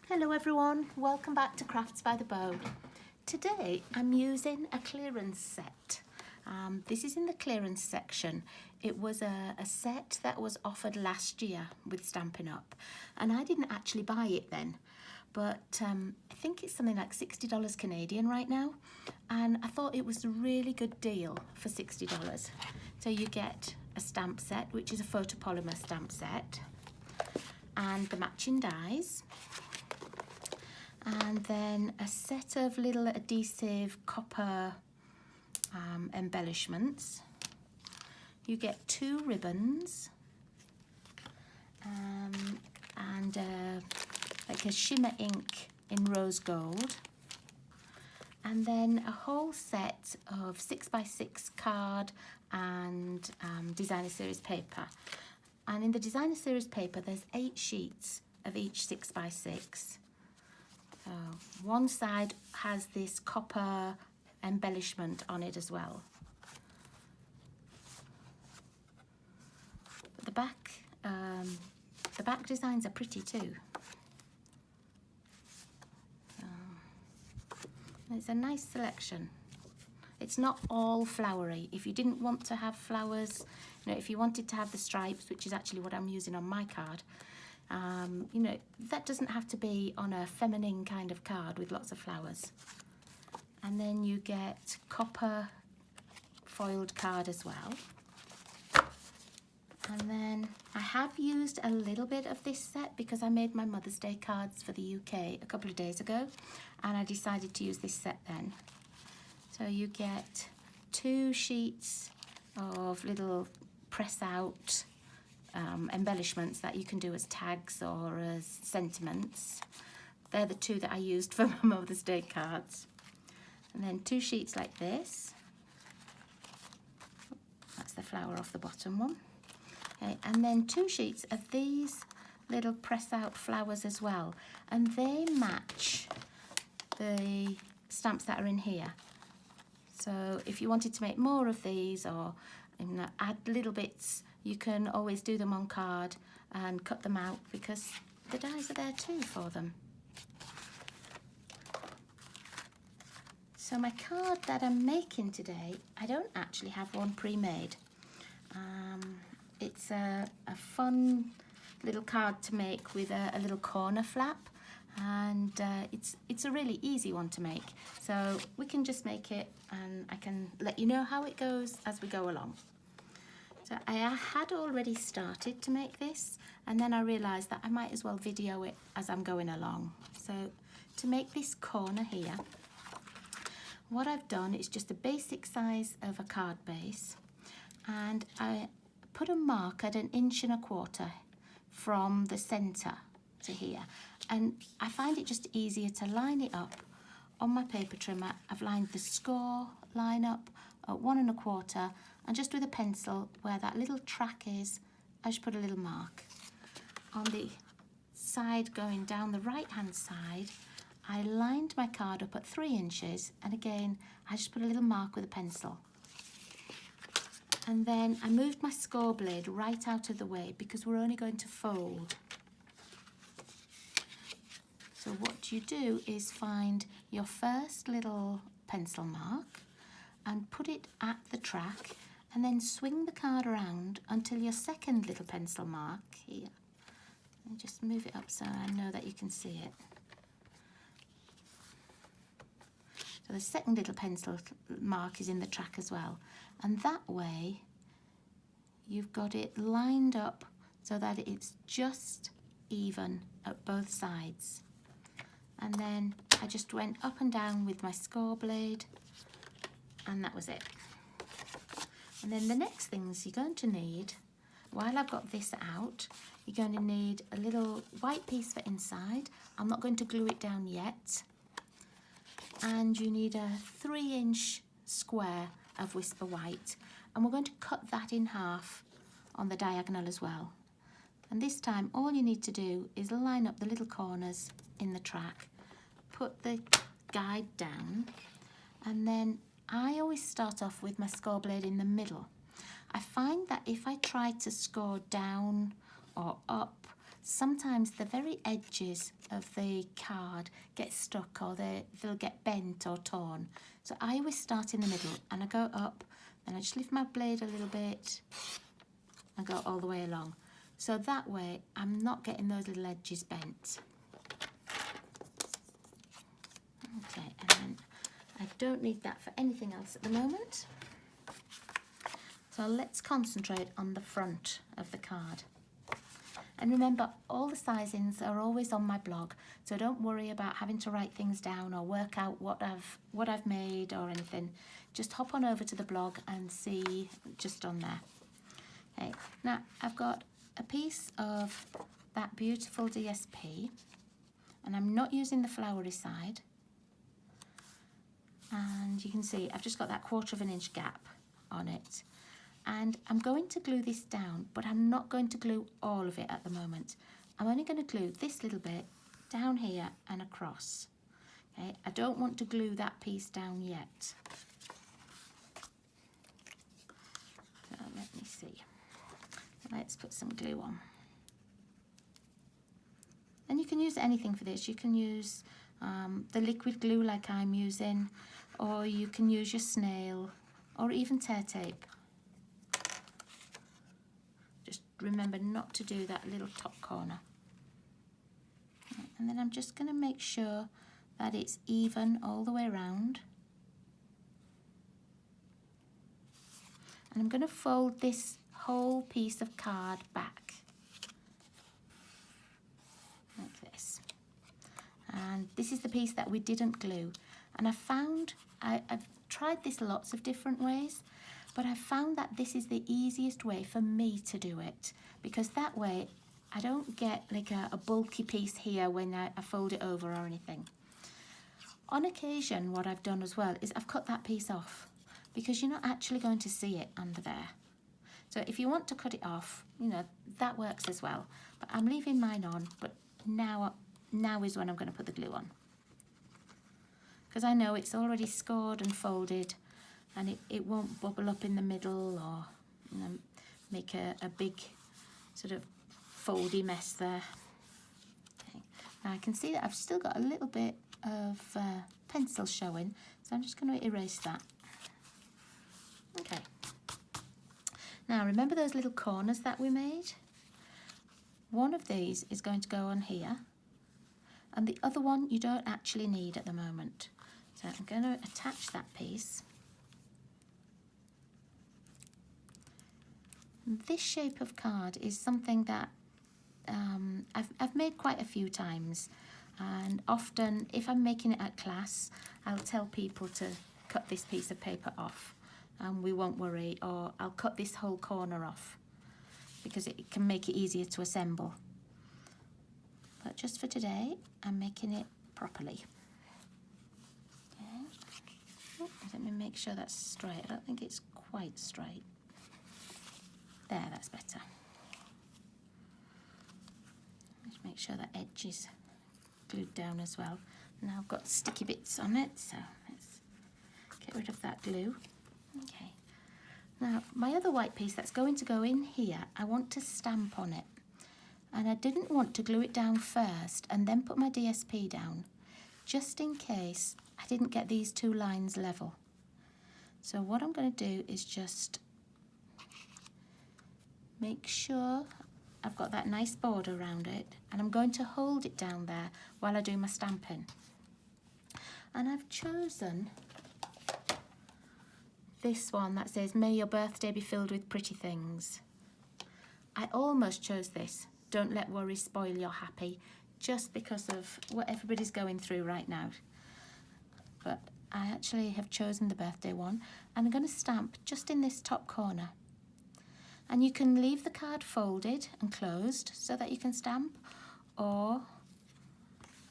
Hello everyone, welcome back to Crafts by the Bow. Today I'm using a clearance set. This is in the clearance section. It was a set that was offered last year with Stampin Up, and I didn't actually buy it then, but I think it's something like $60 Canadian right now, and I thought it was a really good deal for $60. So you get a stamp set, which is a photopolymer stamp set, and the matching dies, and then a set of little adhesive copper embellishments. You get 2 ribbons and like a shimmer ink in rose gold, and then a whole set of 6x6 card and designer series paper. And in the designer series paper there's 8 sheets of each 6x6. One side has this copper embellishment on it as well. But the back designs are pretty too. It's a nice selection. It's not all flowery. If you didn't want to have flowers, if you wanted to have the stripes, which is actually what I'm using on my card, that doesn't have to be on a feminine kind of card with lots of flowers. And then you get copper foiled card as well. And then I have used a little bit of this set because I made my Mother's Day cards for the UK a couple of days ago, and I decided to use this set then. So you get 2 sheets of little press out embellishments that you can do as tags or as sentiments. They're the 2 that I used for my Mother's Day cards. And then 2 sheets like this. That's the flower off the bottom one. Okay, and then 2 sheets of these little press out flowers as well. And they match the stamps that are in here. So if you wanted to make more of these or add little bits, you can always do them on card and cut them out because the dies are there too for them. So my card that I'm making today, I don't actually have one pre-made. It's a fun little card to make with a little corner flap, and it's a really easy one to make. So we can just make it and I can let you know how it goes as we go along. So I had already started to make this, and then I realised that I might as well video it as I'm going along. So to make this corner here, what I've done is just a basic size of a card base, and I put a mark at 1.25 inches from the centre to here, and I find it just easier to line it up on my paper trimmer. I've lined the score line up at 1.25, and just with a pencil where that little track is, I just put a little mark. On the side going down the right hand side, I lined my card up at 3 inches, and again I just put a little mark with a pencil. And then I moved my score blade right out of the way because we're only going to fold. So what you do is find your first little pencil mark and put it at the track, and then swing the card around until your second little pencil mark here. And just move it up so I know that you can see it. So the second little pencil mark is in the track as well. And that way you've got it lined up so that it's just even at both sides. And then I just went up and down with my score blade, and that was it. And then the next things you're going to need, while I've got this out, you're going to need a little white piece for inside. I'm not going to glue it down yet. And you need a 3-inch square of Whisper White, and we're going to cut that in half on the diagonal as well. And this time all you need to do is line up the little corners in the track, put the guide down, and then I always start off with my score blade in the middle. I find that if I try to score down or up, sometimes the very edges of the card get stuck, or they'll get bent or torn. So I always start in the middle and I go up, and I just lift my blade a little bit and go all the way along. So that way I'm not getting those little edges bent. Okay, and then I don't need that for anything else at the moment. So let's concentrate on the front of the card. And remember, all the sizings are always on my blog, so don't worry about having to write things down or work out what I've made or anything. Just hop on over to the blog and see just on there. Okay, now I've got a piece of that beautiful DSP, and I'm not using the flowery side. And you can see I've just got that 1/4 inch gap on it. And I'm going to glue this down, but I'm not going to glue all of it at the moment. I'm only going to glue this little bit down here and across. Okay, I don't want to glue that piece down yet. So let me see. Let's put some glue on. And you can use anything for this. You can use the liquid glue like I'm using, or you can use your snail, or even tear tape. Just remember not to do that little top corner. And then I'm just going to make sure that it's even all the way around. And I'm going to fold this whole piece of card back like this. And this is the piece that we didn't glue. And I've tried this lots of different ways, but I found that this is the easiest way for me to do it, because that way I don't get like a bulky piece here when I fold it over or anything. On occasion, what I've done as well is I've cut that piece off, because you're not actually going to see it under there. So if you want to cut it off, you know, that works as well. But I'm leaving mine on, but now is when I'm going to put the glue on. Because I know it's already scored and folded, and it won't bubble up in the middle or, you know, make a big sort of foldy mess there. Okay. Now I can see that I've still got a little bit of pencil showing, so I'm just going to erase that. Okay. Now remember those little corners that we made? One of these is going to go on here, and the other one you don't actually need at the moment. So I'm going to attach that piece. This shape of card is something that I've made quite a few times, and often if I'm making it at class, I'll tell people to cut this piece of paper off and we won't worry, or I'll cut this whole corner off because it can make it easier to assemble. But just for today, I'm making it properly. Okay. Let me make sure that's straight. I don't think it's quite straight. There, that's better. Just make sure that edge is glued down as well. Now I've got sticky bits on it, so let's get rid of that glue. Okay. Now my other white piece that's going to go in here, I want to stamp on it. And I didn't want to glue it down first and then put my DSP down, just in case I didn't get these two lines level. So what I'm going to do is just make sure I've got that nice border around it, and I'm going to hold it down there while I do my stamping. And I've chosen this one that says, "May your birthday be filled with pretty things." I almost chose this, "Don't let worry spoil your happy," just because of what everybody's going through right now. But I actually have chosen the birthday one, and I'm going to stamp just in this top corner. And you can leave the card folded and closed so that you can stamp, or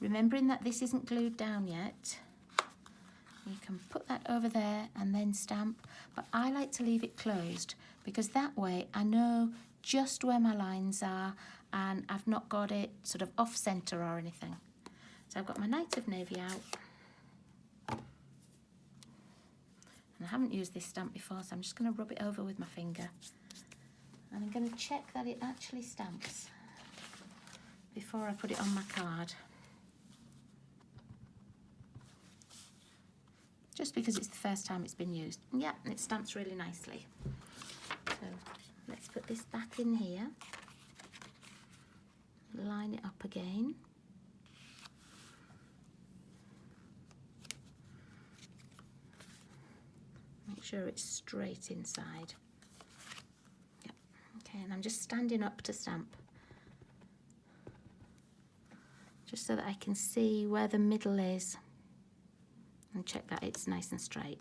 remembering that this isn't glued down yet, you can put that over there and then stamp. But I like to leave it closed because that way I know just where my lines are and I've not got it sort of off center or anything. So I've got my Night of Navy out. And I haven't used this stamp before, so I'm just going to rub it over with my finger. And I'm going to check that it actually stamps. before I put it on my card. Just because it's the first time it's been used. Yeah, it stamps really nicely. So let's put this back in here. Line it up again. Make sure it's straight inside. Yep. Okay, and I'm just standing up to stamp. Just so that I can see where the middle is. And check that it's nice and straight.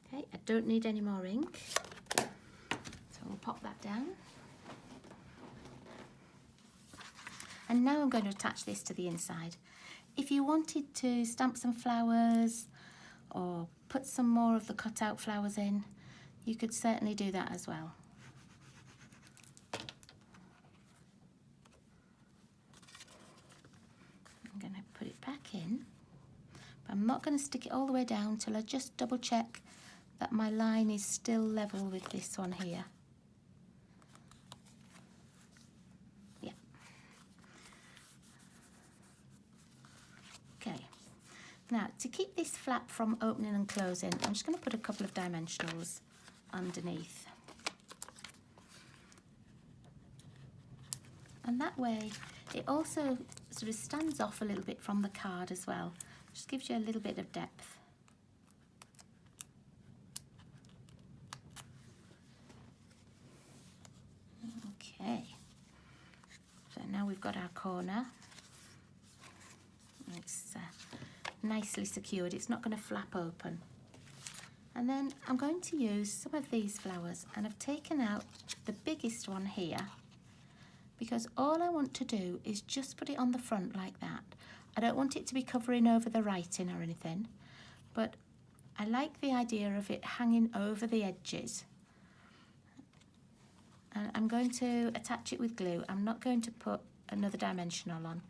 Okay, I don't need any more ink. So we'll pop that down. And now I'm going to attach this to the inside. If you wanted to stamp some flowers or put some more of the cut-out flowers in, you could certainly do that as well. I'm going to put it back in, but I'm not going to stick it all the way down till I just double check that my line is still level with this one here. Yeah. Okay. Now, to keep this flap from opening and closing, I'm just going to put a couple of dimensionals underneath. And that way, it also sort of stands off a little bit from the card as well. Just gives you a little bit of depth. Okay. So now we've got our corner. It's nicely secured. It's not going to flap open. And then I'm going to use some of these flowers, and I've taken out the biggest one here because all I want to do is just put it on the front like that. I don't want it to be covering over the writing or anything, but I like the idea of it hanging over the edges. And I'm going to attach it with glue. I'm not going to put another dimensional on,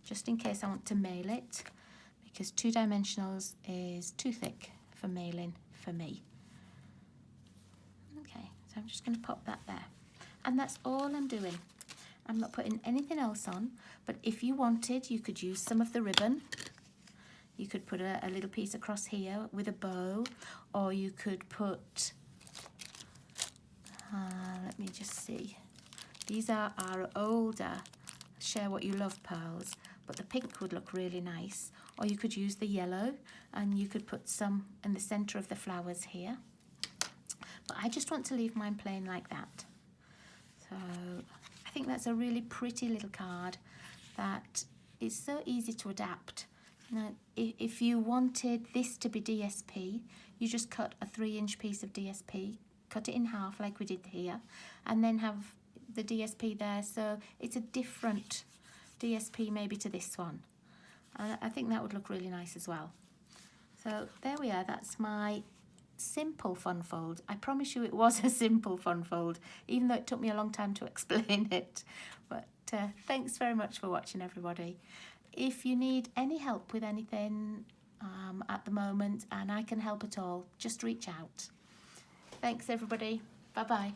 just in case I want to mail it, because 2 dimensionals is too thick for mailing for me. Okay, so I'm just going to pop that there. And that's all I'm doing. I'm not putting anything else on, but if you wanted, you could use some of the ribbon. You could put a little piece across here with a bow, or you could put, let me just see. These are our older Share What You Love pearls, but the pink would look really nice. Or you could use the yellow, and you could put some in the centre of the flowers here. But I just want to leave mine plain like that. So I think that's a really pretty little card that is so easy to adapt. Now, if you wanted this to be DSP, you just cut a 3-inch piece of DSP, cut it in half like we did here, and then have the DSP there, so it's a different DSP maybe to this one. I think that would look really nice as well. So there we are, that's my simple fun fold. I promise you it was a simple fun fold, even though it took me a long time to explain it. But thanks very much for watching, everybody. If you need any help with anything at the moment, and I can help at all, just reach out. Thanks, everybody. Bye-bye.